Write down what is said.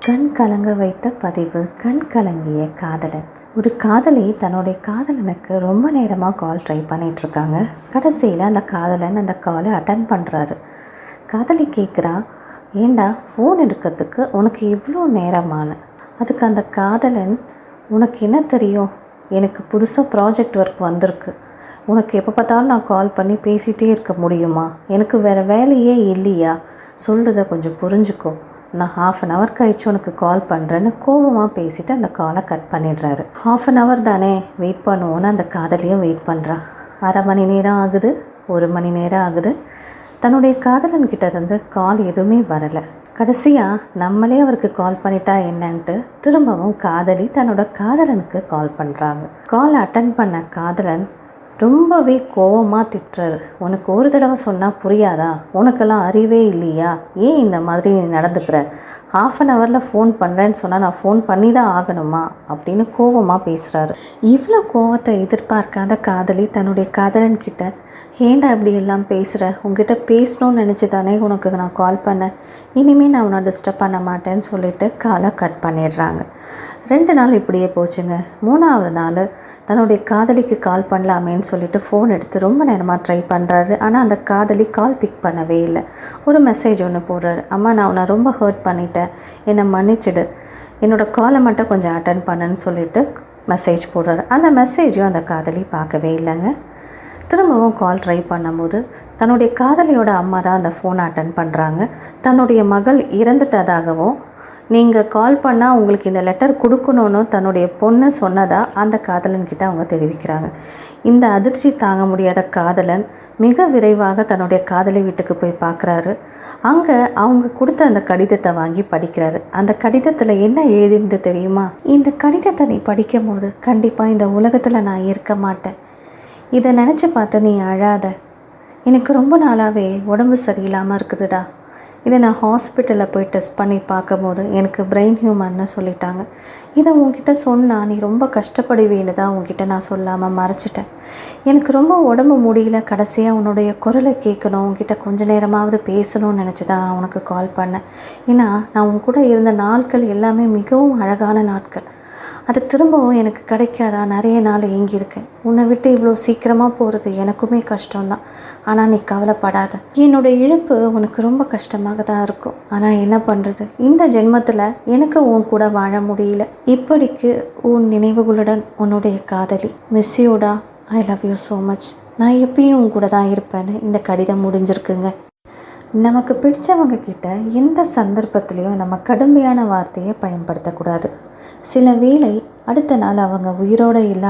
கண் கலங்க வைத்த பதிவு. கண் கலங்கிய காதலன். ஒரு காதலி தன்னுடைய காதலனுக்கு ரொம்ப நேரமாக கால் ட்ரை பண்ணிகிட்ருக்காங்க. கடைசியில் அந்த காதலன் அந்த காலை அட்டன் பண்ணுறாரு. காதலி கேட்குறா, ஏண்டா ஃபோன் எடுக்கிறதுக்கு உனக்கு இவ்வளோ நேரமான? அதுக்கு அந்த காதலன், உனக்கு என்ன தெரியும், எனக்கு புதுசாக ப்ராஜெக்ட் ஒர்க் வந்திருக்கு, உனக்கு எப்போ பார்த்தாலும் நான் கால் பண்ணி பேசிகிட்டே இருக்க முடியுமா? எனக்கு வேறு வேலையே இல்லையா? சொல்கிறத கொஞ்சம் புரிஞ்சுக்கோ, நான் 1/2 hour கழிச்சு உனக்கு கால் பண்ணுறேன்னு கோபமாக பேசிவிட்டு அந்த காலை கட் பண்ணிடுறாரு. 1/2 hour தானே வெயிட் பண்ணுவோன்னு அந்த காதலியும் வெயிட் பண்ணுறான். 1/2 மணி நேரம் ஆகுது, 1 மணி நேரம் ஆகுது. தன்னுடைய காதலன்கிட்ட இருந்து கால் எதுவுமே வரலை. கடைசியாக நம்மளே அவருக்கு கால் பண்ணிட்டா என்னன்ட்டு திரும்பவும் காதலி தன்னோட காதலனுக்கு கால் பண்ணுறாங்க. கால் அட்டன் பண்ண காதலன் ரொம்பவே கோவமாக திட்டுறாரு. உனக்கு ஒரு தடவை சொன்னால் புரியாதா? உனக்கெல்லாம் அறிவே இல்லையா? ஏன் இந்த மாதிரி நீ நடந்துக்கிற? 1/2 hourல ஃபோன் பண்ணுறேன்னு சொன்னால் நான் ஃபோன் பண்ணி தான் ஆகணுமா? அப்படின்னு கோவமாக பேசுகிறாரு. இவ்வளோ கோவத்தை எதிர்பார்க்காத காதலி தன்னுடைய காதலன்கிட்ட, ஏண்டா இப்படி எல்லாம் பேசுகிற? உங்ககிட்ட பேசணும்னு நினச்சி தானே உனக்கு நான் கால் பண்ணேன், இனிமேல் நான் உன்னை டிஸ்டர்ப் பண்ண மாட்டேன்னு சொல்லிவிட்டு காலை கட் பண்ணிடுறாங்க. 2 நாள் இப்படியே போச்சுங்க. 3ஆவது நாள் தன்னுடைய காதலிக்கு கால் பண்ணலாமேன்னு சொல்லிட்டு ஃபோன் எடுத்து ரொம்ப நேரமாக ட்ரை பண்ணுறாரு. ஆனால் அந்த காதலி கால் பிக் பண்ணவே இல்லை. ஒரு மெசேஜ் ஒன்று போடுறாரு, அம்மா நான் உன்னை ரொம்ப ஹர்ட் பண்ணிட்டேன், என்னை மன்னிச்சிடு, என்னோடய காலை மட்டும் கொஞ்சம் அட்டன் பண்ணுன்னு சொல்லிட்டு மெசேஜ் போடுறாரு. அந்த மெசேஜையும் அந்த காதலி பார்க்கவே இல்லைங்க. திரும்பவும் கால் ட்ரை பண்ணும்போது தன்னுடைய காதலியோட அம்மா தான் அந்த ஃபோனை அட்டன் பண்ணுறாங்க. தன்னுடைய மகள் இறந்துட்டதாகவும் நீங்கள் கால் பண்ணால் உங்களுக்கு இந்த லெட்டர் கொடுக்கணுன்னு தன்னுடைய பொண்ணு சொன்னதாக அந்த காதலன்கிட்ட அவங்க தெரிவிக்கிறாங்க. இந்த அதிர்ச்சி தாங்க முடியாத காதலன் மிக விரைவாக தன்னுடைய காதலி வீட்டுக்கு போய் பார்க்குறாரு. அங்கே அவங்க கொடுத்த அந்த கடிதத்தை வாங்கி படிக்கிறாரு. அந்த கடிதத்தில் என்ன எழுதிருந்து தெரியுமா? இந்த கடிதத்தை நீ படிக்கும் போது கண்டிப்பாக இந்த உலகத்தில் நான் இருக்க மாட்டேன், இதை நினச்சி பார்த்து நீ அழாத, எனக்கு ரொம்ப நாளாகவே உடம்பு சரியில்லாமல் இருக்குதுடா, இதை நான் ஹாஸ்பிட்டலில் போய் டெஸ்ட் பண்ணி பார்க்கும்போது எனக்கு பிரெயின் ஹியூமர்னு சொல்லிட்டாங்க, இதை உங்ககிட்ட சொன்னால் நீ ரொம்ப கஷ்டப்படுவேன்னு தான் உங்ககிட்ட நான் சொல்லாமல் மறைச்சிட்டேன், எனக்கு ரொம்ப உடம்பு முடியல, கடைசியாக உன்னுடைய குரலை கேட்கணும், உங்ககிட்ட கொஞ்ச நேரமாவது பேசணும்னு நினச்சி தான் நான் உனக்கு கால் பண்ணேன். ஏன்னா நான் உன் கூட இருந்த நாட்கள் எல்லாமே மிகவும் அழகான நாட்கள், அது திரும்பவும் எனக்கு கிடைக்காதா? நிறைய நாள் ஏங்கியிருக்கேன். உன்னை விட்டு இவ்வளோ சீக்கிரமாக போகிறது எனக்குமே கஷ்டம்தான். ஆனால் நீ கவலைப்படாத, என்னோட இழப்பு உனக்கு ரொம்ப கஷ்டமாக தான் இருக்கும். ஆனால் என்ன பண்ணுறது, இந்த ஜென்மத்தில் எனக்கு உன் கூட வாழ முடியல. இப்படிக்கு உன் நினைவுகளுடன் உன்னுடைய காதலி. மிஸ் யூடா, I love you so much. நான் எப்பயும் உன் கூட தான் இருப்பேன்னு இந்த கடிதம் முடிஞ்சிருக்குங்க. நமக்கு பிடிச்சவங்க கிட்ட எந்த சந்தர்ப்பத்திலையும் நம்ம கடுமையான வார்த்தையை பயன்படுத்தக்கூடாது. சில வேளை அடுத்த நாள் அவங்க உயிரோடு இல்லாமல்